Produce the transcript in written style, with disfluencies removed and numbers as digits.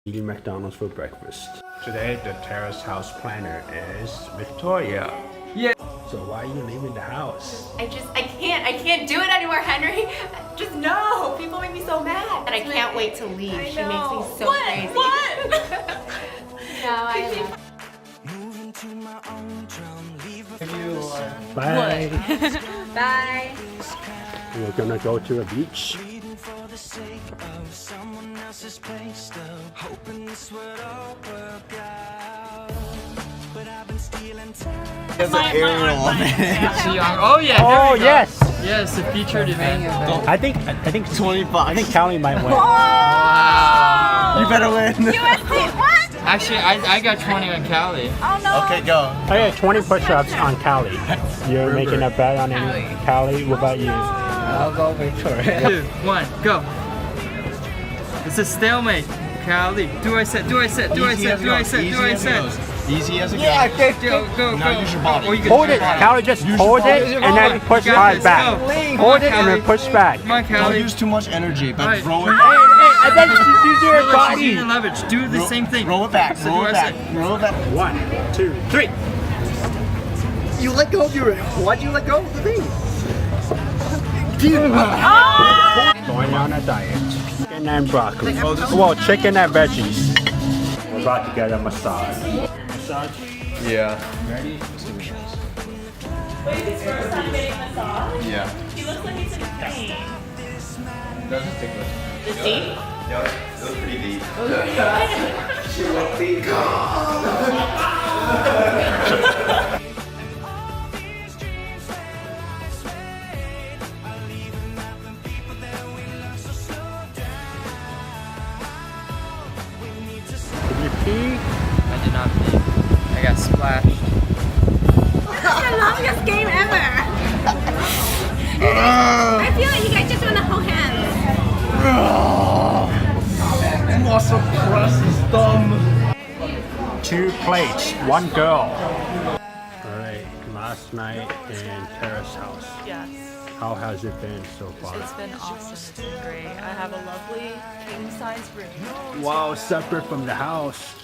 Eating McDonald's for breakfast. Today, the Terrace house planner is Victoria. Yeah. So why are you leaving the house? I can't do it anymore, Henry. Just no. People make me so mad. And I can't wait to leave. She makes me so crazy. What? No, I love. Bye. Bye. We're gonna go to a beach. There's an aerial on it. Oh yeah. Oh yes. Yes, a featured event. I think 20 bucks. I think Callie might win. Wow. You better win. USD, what? Actually, I got 20 on Cali. Oh no. Okay, go. I got 20 push-ups on Callie. You're making a bet on any Callie. What about you? I'll go Victoria. 2, 1, go. It's a stalemate. Cali, do I set? Easy as it goes. Go, go. Now use your body. Or you can Hold use it, your body. Callie. Just hold it and then push You got hard this, back. go. Hold it Come on, and then Callie. push back. Come on, Don't Cali. use too much energy, but Alright. throw it Hey, and then just use your She's body. using leverage. Do the same thing. Roll it back. So Roll do it I back. set? Roll it back. 1, 2, 3. You let go of your. Why'd you let go of the thing? Going on a diet. Chicken and broccoli. Well, chicken and veggies. We're about to get a massage. Massage? Yeah. Ready? Wait, his first time getting a massage? Yeah. He looks like he's in pain. Doesn't stick with. Is deep? Yeah, it was pretty deep. Did you pee? I did not pee. I got splashed. That's the longest game ever. I feel like you guys just want to hold hands. Muscle press his thumb. 2 plates, 1 girl. Alright, last night in Terrace house. Yes. How has it been so far? It's been awesome. It's been great. I have a lovely king size room. Wow, separate from the house.